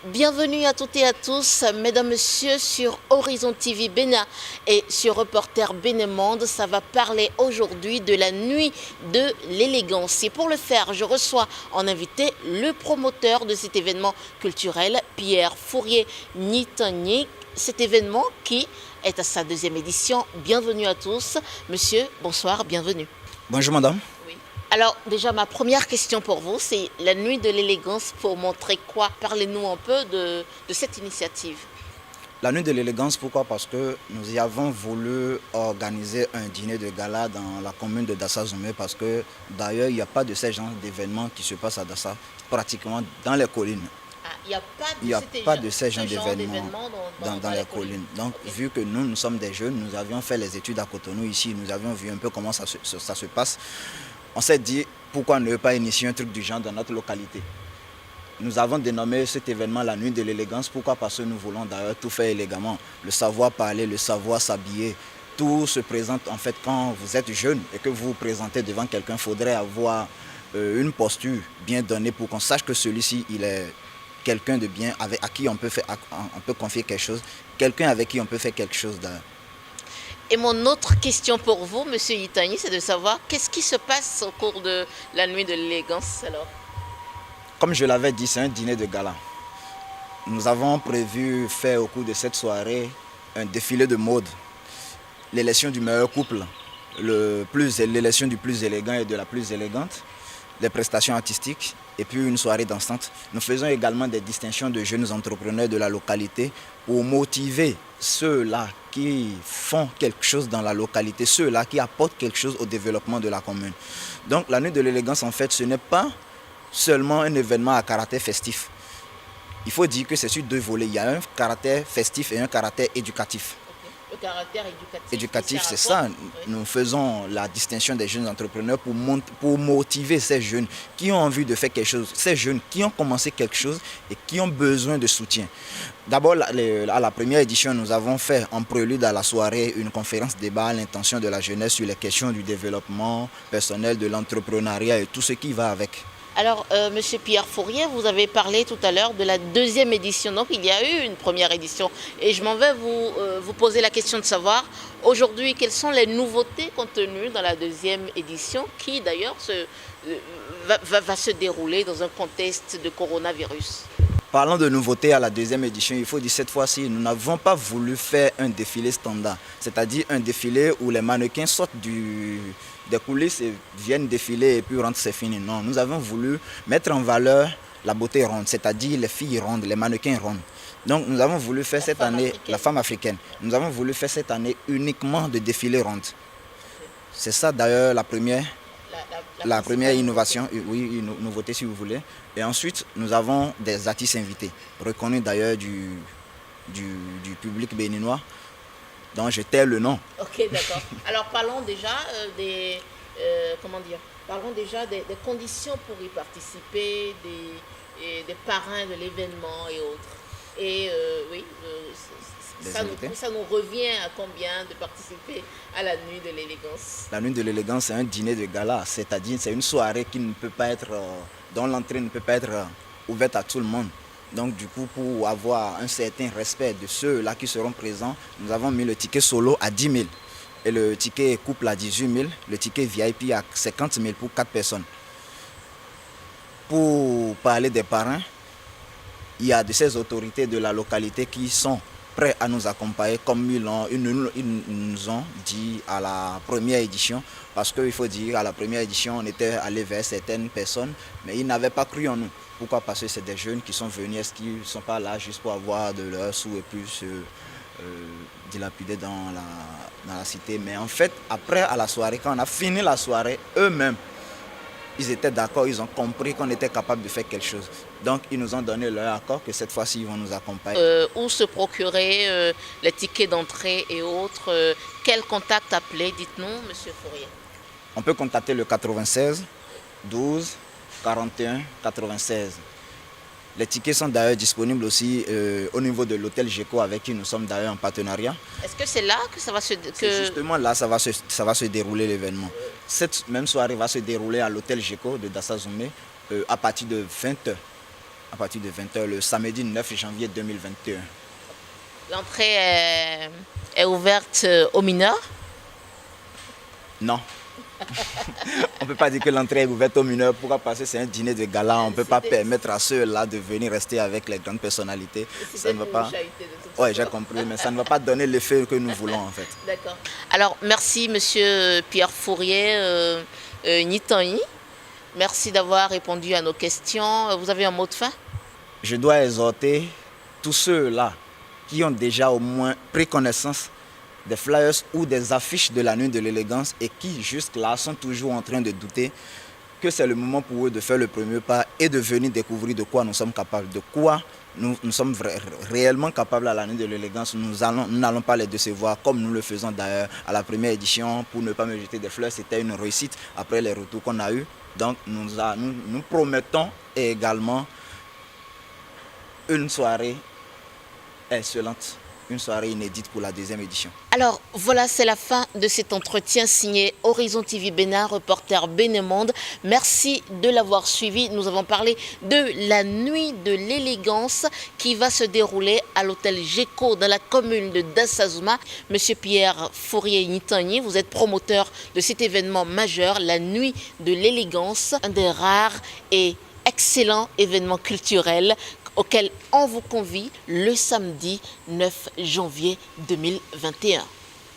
Bienvenue à toutes et à tous, mesdames, messieurs, sur Horizon TV Bénin et sur Reporter Bénémonde. Ça va parler aujourd'hui de la nuit de l'élégance. Et pour le faire, je reçois en invité le promoteur de cet événement culturel, Pierre Fourier-Nitagny. Cet événement qui est à sa deuxième édition. Bienvenue à tous. Monsieur, bonsoir, bienvenue. Bonjour madame. Alors déjà, ma première question pour vous, c'est la nuit de l'élégance pour montrer quoi? Parlez-nous un peu de cette initiative. La nuit de l'élégance, pourquoi? Parce que nous y avons voulu organiser un dîner de gala dans la commune de Dassa-Zoumé parce que d'ailleurs, il n'y a pas de ces genres d'événements qui se passent à Dassa, pratiquement dans les collines. Ah, il n'y a pas de ces genres d'événements dans les collines. Donc, Okay. vu que nous sommes des jeunes, nous avions fait les études à Cotonou ici, nous avions vu un peu comment ça se passe. On s'est dit, pourquoi ne pas initier un truc du genre dans notre localité? Nous avons dénommé cet événement la nuit de l'élégance. Pourquoi? Parce que nous voulons d'ailleurs tout faire élégamment. Le savoir parler, le savoir s'habiller. Tout se présente en fait quand vous êtes jeune et que vous vous présentez devant quelqu'un. Il faudrait avoir une posture bien donnée pour qu'on sache que celui-ci, il est quelqu'un de bien à qui on peut confier quelque chose. Quelqu'un avec qui on peut faire quelque chose d'ailleurs. Et mon autre question pour vous, Monsieur Nitagny, c'est de savoir qu'est-ce qui se passe au cours de la nuit de l'élégance alors? Comme je l'avais dit, c'est un dîner de gala. Nous avons prévu faire au cours de cette soirée un défilé de mode, l'élection du meilleur couple, l'élection du plus élégant et de la plus élégante, des prestations artistiques et puis une soirée dansante. Nous faisons également des distinctions de jeunes entrepreneurs de la localité pour motiver ceux-là qui font quelque chose dans la localité, ceux-là qui apportent quelque chose au développement de la commune. Donc la nuit de l'élégance, en fait, ce n'est pas seulement un événement à caractère festif. Il faut dire que c'est sur deux volets. Il y a un caractère festif et un caractère éducatif. Le caractère éducatif. Éducatif, c'est ça. Oui. Nous faisons la distinction des jeunes entrepreneurs pour motiver ces jeunes qui ont envie de faire quelque chose, ces jeunes qui ont commencé quelque chose et qui ont besoin de soutien. D'abord, à la première édition, nous avons fait en prélude à la soirée une conférence débat à l'intention de la jeunesse sur les questions du développement personnel, de l'entrepreneuriat et tout ce qui va avec. Alors, Monsieur Pierre Fourier, vous avez parlé tout à l'heure de la deuxième édition. Donc, il y a eu une première édition. Et je m'en vais vous poser la question de savoir, aujourd'hui, quelles sont les nouveautés contenues dans la deuxième édition qui, d'ailleurs, va se dérouler dans un contexte de coronavirus? Parlant de nouveautés à la deuxième édition, il faut dire cette fois-ci, nous n'avons pas voulu faire un défilé standard. C'est-à-dire un défilé où les mannequins sortent des coulisses et viennent défiler et puis rentrent, c'est fini. Non, nous avons voulu mettre en valeur la beauté ronde, c'est-à-dire les filles rondes, les mannequins ronds. Donc nous avons voulu faire cette année, la femme africaine, nous avons voulu faire cette année uniquement de défilés rondes. C'est ça d'ailleurs la première innovation, oui, une nouveauté si vous voulez. Et ensuite, nous avons des artistes invités, reconnus d'ailleurs du public béninois, dont je tais le nom. Ok, d'accord. Alors parlons déjà parlons déjà des conditions pour y participer, des parrains de l'événement et autres. Et ça nous revient à combien de participer à la nuit de l'élégance? La nuit de l'élégance, c'est un dîner de gala, c'est-à-dire c'est une soirée qui ne peut pas être, dont l'entrée ne peut pas être ouverte à tout le monde. Donc du coup, pour avoir un certain respect de ceux-là qui seront présents, nous avons mis le ticket solo à 10 000 et le ticket couple à 18 000, le ticket VIP à 50 000 pour 4 personnes. Pour parler des parrains, il y a de ces autorités de la localité qui sont prêts à nous accompagner comme ils nous ont dit à la première édition. Parce qu'il faut dire, à la première édition, on était allé vers certaines personnes, mais ils n'avaient pas cru en nous. Pourquoi? Parce que c'est des jeunes qui sont venus, est-ce qu'ils ne sont pas là juste pour avoir de leurs sous et puis se dilapider dans la cité. Mais en fait, après à la soirée, quand on a fini la soirée, eux-mêmes, ils étaient d'accord, ils ont compris qu'on était capable de faire quelque chose. Donc, ils nous ont donné leur accord que cette fois-ci, ils vont nous accompagner. Où se procurer les tickets d'entrée et autres? Quel contact appeler? Dites-nous, Monsieur Fourier. On peut contacter le 96 12 41 96. Les tickets sont d'ailleurs disponibles aussi au niveau de l'hôtel GECO avec qui nous sommes d'ailleurs en partenariat. Est-ce que c'est là que ça va se... C'est justement là ça va se dérouler l'événement. Cette même soirée va se dérouler à l'hôtel GECO de Dassa-Zoumé à partir de 20h. à partir de 20h le samedi 9 janvier 2021. L'entrée est ouverte aux mineurs? Non. On ne peut pas dire que l'entrée est ouverte aux mineurs. Pourquoi? Parce que c'est un dîner de gala. On ne peut pas permettre à ceux-là de venir rester avec les grandes personnalités. Ça ne va pas. Oui, j'ai compris, mais ça ne va pas donner l'effet que nous voulons en fait. D'accord. Alors, merci Monsieur Pierre Fourier Nitanyi. Merci d'avoir répondu à nos questions. Vous avez un mot de fin? Je dois exhorter tous ceux-là qui ont déjà au moins pris connaissance des flyers ou des affiches de la nuit de l'élégance et qui jusque-là sont toujours en train de douter que c'est le moment pour eux de faire le premier pas et de venir découvrir de quoi nous sommes capables, de quoi nous sommes réellement capables à la nuit de l'élégance. Nous n'allons pas les décevoir comme nous le faisons d'ailleurs à la première édition. Pour ne pas me jeter des fleurs, c'était une réussite après les retours qu'on a eus. Donc nous promettons également une soirée excellente, une soirée inédite pour la deuxième édition. Alors voilà, c'est la fin de cet entretien signé Horizon TV Bénin, reporter Bénémonde. Merci de l'avoir suivi. Nous avons parlé de la nuit de l'élégance qui va se dérouler à l'hôtel Géco dans la commune de Dassazouma. Monsieur Pierre Fourier Nitanyi, vous êtes promoteur de cet événement majeur, la nuit de l'élégance, un des rares et excellents événements culturels auquel on vous convie le samedi 9 janvier 2021.